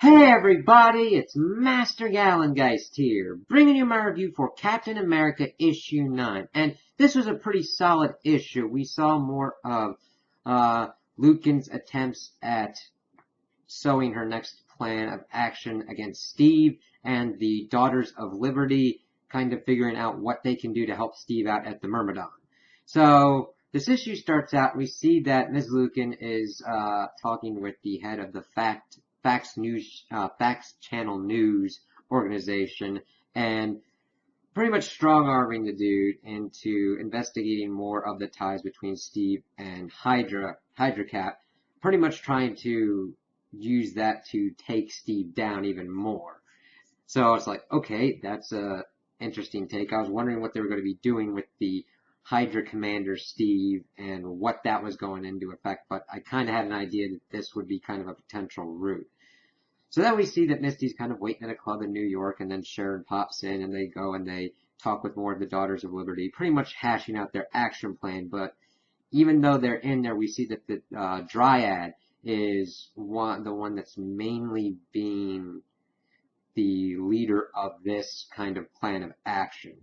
Hey everybody, it's Master Gallengeist here, bringing you my review for Captain America issue 9. And this was a pretty solid issue. We saw more of Lucan's attempts at sowing her next plan of action against Steve, and the Daughters of Liberty kind of figuring out what they can do to help Steve out at the Myrmidon. So this issue starts out, we see that Ms. Lucan is talking with the head of the Facts Channel News organization, and pretty much strong-arming the dude into investigating more of the ties between Steve and Hydra Cap, pretty much trying to use that to take Steve down even more. So it's like, okay, that's a interesting take. I was wondering what they were going to be doing with the Hydra Commander Steve and what that was going into effect, but I kind of had an idea that this would be kind of a potential route. So then we see that Misty's kind of waiting at a club in New York, and then Sharon pops in, and they go and they talk with more of the Daughters of Liberty, pretty much hashing out their action plan. But even though they're in there, we see that the Dryad is the one that's mainly being the leader of this kind of plan of action,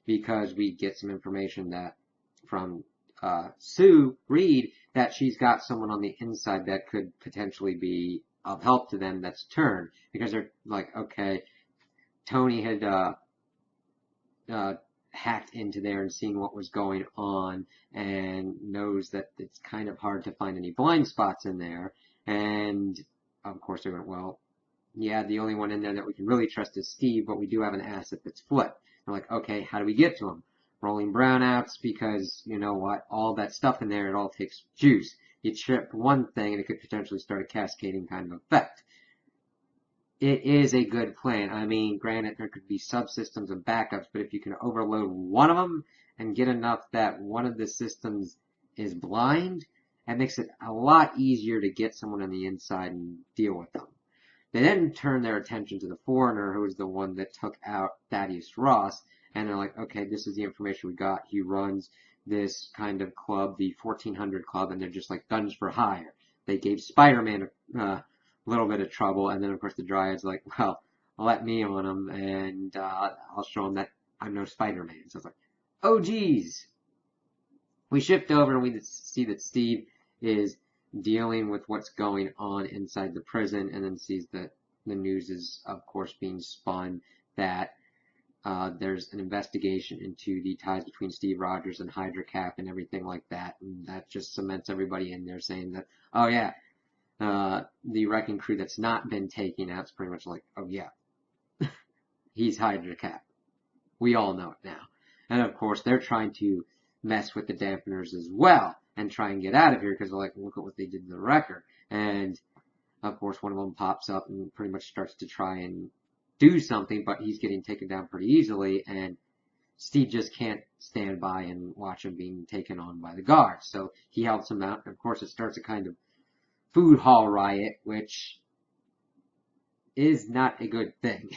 because we get some information that from Sue Reed that she's got someone on the inside that could potentially be of help to them that's turned, because they're like, okay, Tony had hacked into there and seen what was going on, and knows that it's kind of hard to find any blind spots in there. And of course they went, well, yeah, the only one in there that we can really trust is Steve, but we do have an asset that's flipped. They're like, okay, how do we get to him? Rolling brownouts, because you know what, all that stuff in there, it all takes juice. You chip one thing and it could potentially start a cascading kind of effect. It is a good plan. I mean, granted, there could be subsystems and backups, but if you can overload one of them and get enough that one of the systems is blind, that makes it a lot easier to get someone on the inside and deal with them. They then turn their attention to the foreigner, who is the one that took out Thaddeus Ross, and they're like, okay, this is the information we got. He runs this kind of club, the 1400 Club, and they're just like guns for hire. They gave Spider-Man a little bit of trouble, and then of course the Dryad's like, well, let me on him, and I'll show him that I'm no Spider-Man. So it's like, oh geez. We shift over and we see that Steve is dealing with what's going on inside the prison, and then sees that the news is, of course, being spun that there's an investigation into the ties between Steve Rogers and Hydra Cap and everything like that, and that just cements everybody in there saying that, oh yeah, the Wrecking Crew that's not been taken out is pretty much like, oh yeah, he's Hydra Cap. We all know it now. And of course, they're trying to mess with the dampeners as well and try and get out of here, because they're like, look at what they did to the Wrecker. And of course, one of them pops up and pretty much starts to try and do something, but he's getting taken down pretty easily, and Steve just can't stand by and watch him being taken on by the guards. So he helps him out, and of course it starts a kind of food hall riot, which is not a good thing,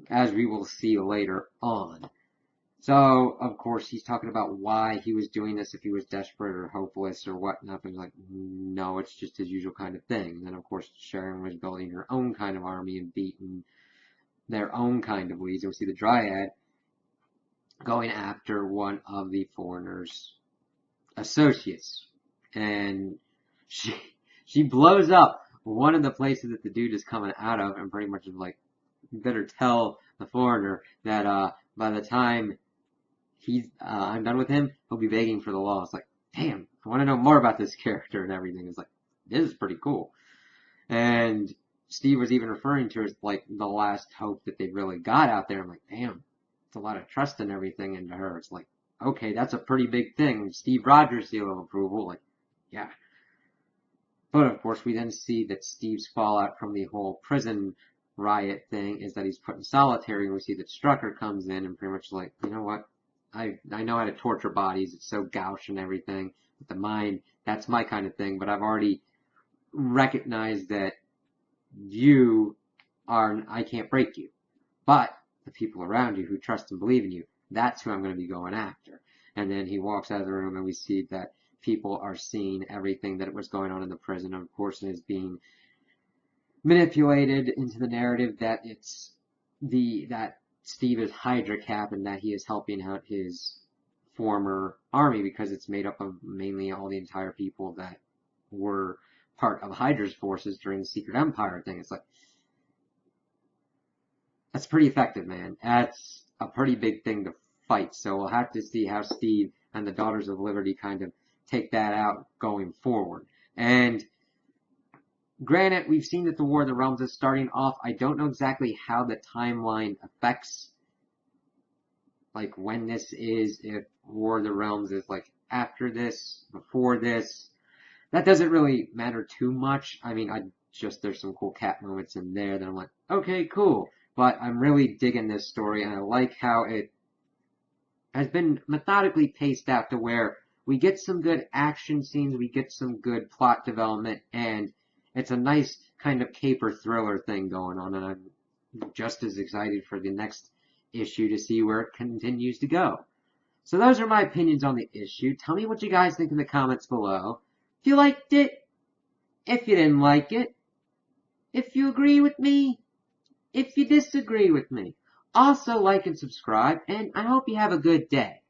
as we will see later on. So, of course, he's talking about why he was doing this, if he was desperate or hopeless or whatnot. But he's like, no, it's just his usual kind of thing. And then, of course, Sharon was building her own kind of army and beating their own kind of leads. And we see the Dryad going after one of the foreigner's associates. And she blows up one of the places that the dude is coming out of, and pretty much is like, you better tell the foreigner that by the time I'm done with him, he'll be begging for the law. It's like, damn, I want to know more about this character and everything. It's like, this is pretty cool. And Steve was even referring to it as like the last hope that they really got out there. I'm like, damn, it's a lot of trust and everything into her. It's like, okay, that's a pretty big thing. Steve Rogers' seal of approval, like, yeah. But of course, we then see that Steve's fallout from the whole prison riot thing is that he's put in solitary, and we see that Strucker comes in and pretty much like, you know what? I know how to torture bodies. It's so gauche and everything. With the mind, that's my kind of thing. But I've already recognized that I can't break you. But the people around you who trust and believe in you, that's who I'm going to be going after. And then he walks out of the room, and we see that people are seeing everything that was going on in the prison. Of course, it is being manipulated into the narrative that that Steve is Hydra Cap and that he is helping out his former army because it's made up of mainly all the entire people that were part of Hydra's forces during the Secret Empire thing. It's like, that's pretty effective, man. That's a pretty big thing to fight. So we'll have to see how Steve and the Daughters of Liberty kind of take that out going forward. And granted, we've seen that the War of the Realms is starting off. I don't know exactly how the timeline affects, like, when this is, if War of the Realms is, like, after this, before this. That doesn't really matter too much. I mean, there's some cool cat moments in there that I'm like, okay, cool. But I'm really digging this story, and I like how it has been methodically paced out to where we get some good action scenes, we get some good plot development, and it's a nice kind of caper thriller thing going on, and I'm just as excited for the next issue to see where it continues to go. So those are my opinions on the issue. Tell me what you guys think in the comments below. If you liked it, if you didn't like it, if you agree with me, if you disagree with me. Also like and subscribe, and I hope you have a good day.